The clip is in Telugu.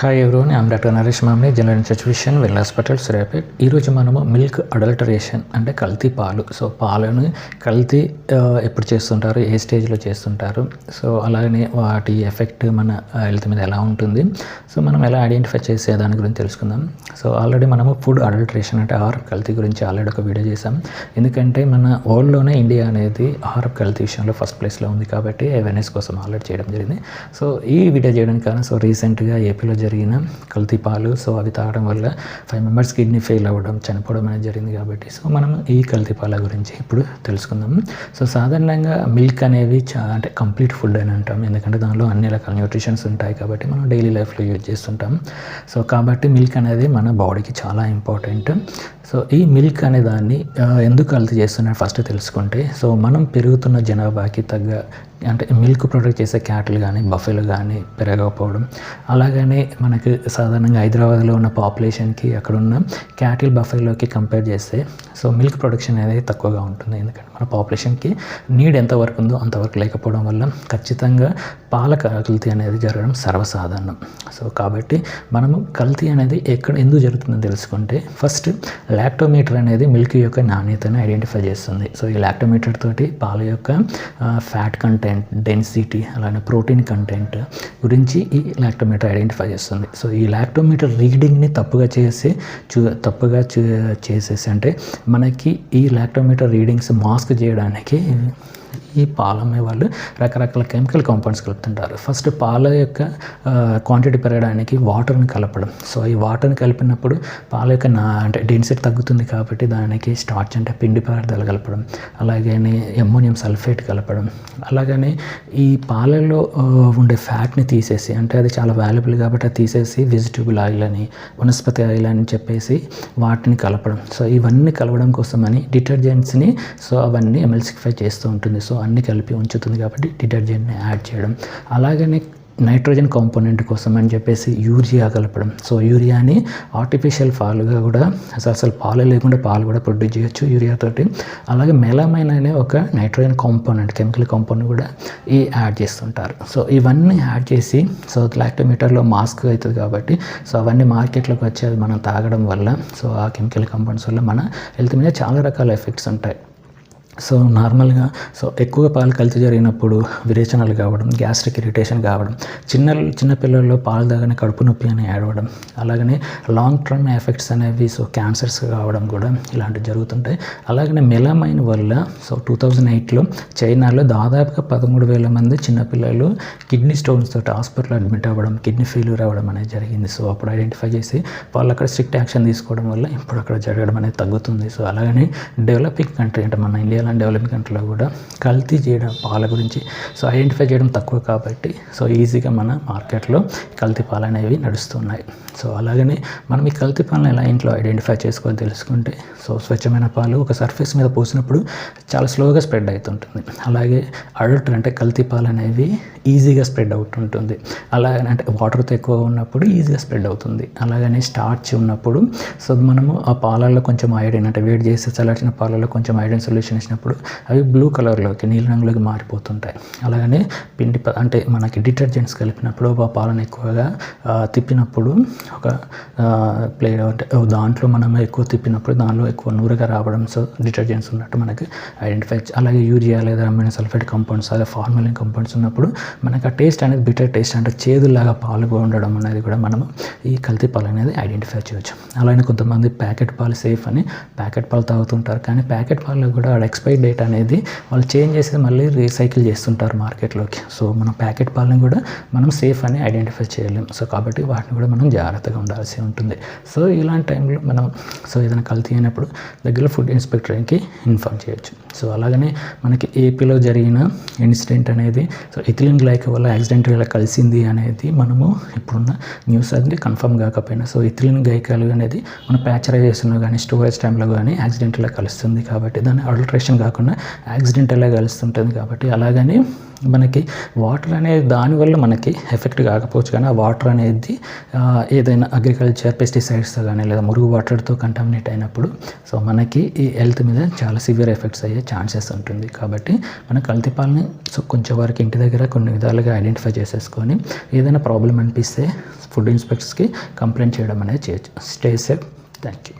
Hi everyone, I'm doctor Naresh Mamni, general nutrition well hospital Suryapet. ఈరోజు మనము మిల్క్ అడల్టరేషన్ అంటే కల్తీ పాలు. సో పాలను కల్తీ ఎప్పుడు చేస్తుంటారు, ఏ స్టేజ్లో చేస్తుంటారు, సో అలాగనే వాటి ఎఫెక్ట్ మన హెల్త్ మీద ఎలా ఉంటుంది, సో మనం ఎలా ఐడెంటిఫై చేసే దాని గురించి తెలుసుకుందాం. సో ఆల్రెడీ మనము ఫుడ్ అడల్టరేషన్ అంటే ఆహారం కల్తీ గురించి ఆల్రెడీ ఒక వీడియో చేసాం. ఎందుకంటే మన వరల్డ్లోనే ఇండియా అనేది ఆహారం కల్తీ విషయంలో ఫస్ట్ ప్లేస్లో ఉంది కాబట్టి అవేర్నెస్ కోసం ఆల్రెడీ చేయడం జరిగింది. సో ఈ వీడియో చేయడానికి కారణం, సో రీసెంట్గా ఏపీలో జరిగిన కల్తీ పాలు, సో అవి తాగడం వల్ల 5 మెంబర్స్ కిడ్నీ ఫెయిల్ అవ్వడం, చనిపోవడం అనేది జరిగింది. కాబట్టి సో మనం ఈ కల్తీ పాల గురించి ఇప్పుడు తెలుసుకుందాం. సో సాధారణంగా మిల్క్ అనేవి అంటే కంప్లీట్ ఫుడ్ అని అంటాం, ఎందుకంటే దానిలో అన్ని రకాల న్యూట్రిషన్స్ ఉంటాయి కాబట్టి మనం డైలీ లైఫ్లో యూజ్ చేస్తుంటాం. సో కాబట్టి మిల్క్ అనేది మన బాడీకి చాలా ఇంపార్టెంట్. సో ఈ మిల్క్ అనే దాన్ని ఎందుకు కల్తీ చేస్తున్నారు ఫస్ట్ తెలుసుకుంటే, సో మనం పెరుగుతున్న జనాభాకి తగ్గ అంటే మిల్క్ ప్రొడక్ట్ చేసే క్యాటిల్ కానీ బఫెలు కానీ పెరగకపోవడం, అలాగనే మనకి సాధారణంగా హైదరాబాద్లో ఉన్న పాపులేషన్కి అక్కడ ఉన్న క్యాటిల్ బఫెలోకి కంపేర్ చేస్తే సో మిల్క్ ప్రొడక్షన్ అనేది తక్కువగా ఉంటుంది. ఎందుకంటే మన పాపులేషన్కి నీడ్ ఎంతవరకు ఉందో అంతవరకు లేకపోవడం వల్ల ఖచ్చితంగా పాల కల్తీ అనేది జరగడం సర్వసాధారణం. సో కాబట్టి మనము కల్తీ అనేది ఎందుకు జరుగుతుందని తెలుసుకుంటే, ఫస్ట్ లాక్టోమీటర్ అనేది మిల్క్ యొక్క నాణ్యతను ఐడెంటిఫై చేస్తుంది. సో ఈ లాక్టోమీటర్ తోటి పాల యొక్క ఫ్యాట్ కంటెంట్, డెన్సిటీ, అలానే ప్రోటీన్ కంటెంట్ గురించి ఈ లాక్టోమీటర్ ఐడెంటిఫై చేస్తుంది. సో ఈ లాక్టోమీటర్ రీడింగ్ని తప్పుగా చేసేసి అంటే మనకి ఈ లాక్టోమీటర్ రీడింగ్స్ మాస్క్ చేయడానికి ఈ పాలు అమ్మే వాళ్ళు రకరకాల కెమికల్ కాంపౌండ్స్ కలుపుతుంటారు. ఫస్ట్ పాల యొక్క క్వాంటిటీ పెరగడానికి వాటర్ని కలపడం. సో ఈ వాటర్ని కలిపినప్పుడు పాల యొక్క అంటే డెన్సిటీ తగ్గుతుంది కాబట్టి దానికి స్టార్చ్ అంటే పిండి పదార్థాలు కలపడం, అలాగే అమ్మోనియం సల్ఫేట్ కలపడం, అలాగనే ఈ పాలలో ఉండే ఫ్యాట్ని తీసేసి, అంటే అది చాలా వాల్యుబుల్ కాబట్టి అది తీసేసి వెజిటబుల్ ఆయిల్ అని, వనస్పతి ఆయిల్ అని చెప్పేసి వాటిని కలపడం. సో ఇవన్నీ కలవడం కోసమని డిటర్జెంట్స్ని సో అవన్నీ ఎమల్సిఫై చేస్తూ ఉంటుంది. సో అన్నీ కలిపి ఉంచుతుంది కాబట్టి డిటర్జెంట్ని యాడ్ చేయడం, అలాగనే నైట్రోజన్ కాంపోనెంట్ కోసం అని చెప్పేసి యూరియా కలపడం. సో యూరియాని ఆర్టిఫిషియల్ పాలుగా కూడా అసలు పాలు లేకుండా పాలు కూడా ప్రొడ్యూస్ చేయొచ్చు యూరియాతోటి. అలాగే మెలమైన్ అనే ఒక నైట్రోజన్ కాంపోనెంట్, కెమికల్ కాంపోనెంట్ కూడా యాడ్ చేస్తుంటారు. సో ఇవన్నీ యాడ్ చేసి సో లాక్టోమీటర్లో మాస్క్ అవుతుంది కాబట్టి సో అవన్నీ మార్కెట్లోకి వచ్చి అది మనం తాగడం వల్ల సో ఆ కెమికల్ కాంపౌండ్స్ వల్ల మన హెల్త్ మీద చాలా రకాల ఎఫెక్ట్స్ ఉంటాయి. సో నార్మల్గా సో ఎక్కువ పాలు కల్తీ జరిగినప్పుడు విరేచనాలు కావడం, గ్యాస్ట్రిక్ ఇరిటేషన్ కావడం, చిన్నపిల్లల్లో పాలు తాగని కడుపు నొప్పి అని ఏడవడం, అలాగనే లాంగ్ టర్మ్ ఎఫెక్ట్స్ అనేవి సో క్యాన్సర్స్ కావడం కూడా ఇలాంటివి జరుగుతుంటాయి. అలాగనే మెలమైన్ వల్ల సో 2008లో చైనాలో దాదాపుగా 13,000 మంది చిన్నపిల్లలు కిడ్నీ స్టోన్స్ తోటి హాస్పిటల్లో అడ్మిట్ అవ్వడం, కిడ్నీ ఫెయిల్యూర్ అవ్వడం అనేది జరిగింది. సో అప్పుడు ఐడెంటిఫై చేసి వాళ్ళు అక్కడ స్ట్రిక్ట్ యాక్షన్ తీసుకోవడం వల్ల ఇప్పుడు అక్కడ జరగడం అనేది తగ్గుతుంది. సో అలాగనే డెవలపింగ్ కంట్రీ అంటే మన ఇండియా లాంటి డెవలపింగ్ కంట్రీలో కూడా కల్తీ చేయడం పాల గురించి సో ఐడెంటిఫై చేయడం తక్కువ కాబట్టి సో ఈజీగా మన మార్కెట్లో కల్తీ పాలు అనేవి నడుస్తున్నాయి. సో అలాగనే మనం ఈ కల్తీ పాలను ఎలా ఇంట్లో ఐడెంటిఫై చేసుకొని తెలుసుకుంటే, సో స్వచ్ఛమైన పాలు ఒక సర్ఫేస్ మీద పోసినప్పుడు చాలా స్లోగా స్ప్రెడ్ అవుతుంటుంది. అలాగే అడల్టర్ అంటే కల్తీ పాలు అనేవి ఈజీగా స్ప్రెడ్ అవుతుంటుంది. అలాగనే అంటే వాటర్తో ఎక్కువ ఉన్నప్పుడు ఈజీగా స్ప్రెడ్ అవుతుంది. అలాగనే స్టార్చ్ ఉన్నప్పుడు సో మనము ఆ పాలల్లో కొంచెం ఐరన్ అంటే వేడి చేసి చల్లార్చిన పాలలో కొంచెం ఐరన్ సొల్యూషన్ వేసినప్పుడు అవి బ్లూ కలర్లోకి, నీలి రంగులోకి మారిపోతుంటాయి. అలాగనే అంటే మనకి డిటర్జెంట్స్ కలిపినప్పుడు ఆ పాలను ఎక్కువగా తిప్పినప్పుడు ఒక అంటే దాంట్లో మనం ఎక్కువ తిప్పినప్పుడు దానిలో ఎక్కువ నూరగా రావడం, సో డిటర్జెంట్స్ ఉన్నట్టు మనకి ఐడెంటిఫై. అలాగే యూరియా లేదా అమైనో సల్ఫేట్ కాంపౌండ్స్, అదే ఫార్మలిన్ కాంపౌండ్స్ ఉన్నప్పుడు మనకు ఆ టేస్ట్ అనేది బిటర్ టేస్ట్ అంటే చేదులాగా పాలుగా ఉండడం అనేది కూడా మనము ఈ కల్తీ పాలు అనేది ఐడెంటిఫై చేయవచ్చు. అలాగే కొంతమంది ప్యాకెట్ పాలు సేఫ్ అని ప్యాకెట్ పాలు తాగుతుంటారు, కానీ ప్యాకెట్ పాలు కూడా ఎక్స్పైరీ డేట్ అనేది వాళ్ళు చేంజ్ చేసి మళ్ళీ రీసైకిల్ చేస్తుంటారు మార్కెట్లోకి. సో మనం ప్యాకెట్ పాలను కూడా మనం సేఫ్ అని ఐడెంటిఫై చేయలేం. సో కాబట్టి వాటిని కూడా మనం జాగ్రత్తగా ఉండాల్సి ఉంటుంది. సో ఇలాంటి టైంలో మనం సో ఏదైనా కల్తీ అయినప్పుడు దగ్గర ఫుడ్ ఇన్స్పెక్టర్కి ఇన్ఫార్మ్ చేయొచ్చు. సో అలాగనే మనకి ఏపీలో జరిగిన ఇన్సిడెంట్ అనేది సో ఇథిలిన్ గ్లైకోల్ వల్ల యాక్సిడెంటల్గా కలిసింది అనేది మనము ఇప్పుడున్న న్యూస్ అది కన్ఫర్మ్ కాకపోయినా సో ఇథిలిన్ గ్లైకోల్ అనేది మన ప్యాచరైజేషన్లో కానీ స్టోరేజ్ టైంలో కానీ యాక్సిడెంటల్గా కలుస్తుంది కాబట్టి దాన్ని అడల్టరేషన్ ఇన్ఫెక్షన్ కాకుండా యాక్సిడెంటల్గా కలుస్తుంటుంది. కాబట్టి అలాగని మనకి వాటర్ అనేది దానివల్ల మనకి ఎఫెక్ట్ కాకపోవచ్చు, కానీ ఆ వాటర్ అనేది ఏదైనా అగ్రికల్చర్ పెస్టిసైడ్స్తో కానీ లేదా మురుగు వాటర్తో కంటామినేట్ అయినప్పుడు సో మనకి ఈ హెల్త్ మీద చాలా సివియర్ ఎఫెక్ట్స్ అయ్యే ఛాన్సెస్ ఉంటుంది. కాబట్టి మన కల్తీ పాలని సో కొంచెం వరకు ఇంటి దగ్గర కొన్ని విధాలుగా ఐడెంటిఫై చేసేసుకొని ఏదైనా ప్రాబ్లం అనిపిస్తే ఫుడ్ ఇన్స్పెక్టర్స్కి కంప్లైంట్ చేయడం అనేది చేయొచ్చు. Stay safe. Thank you.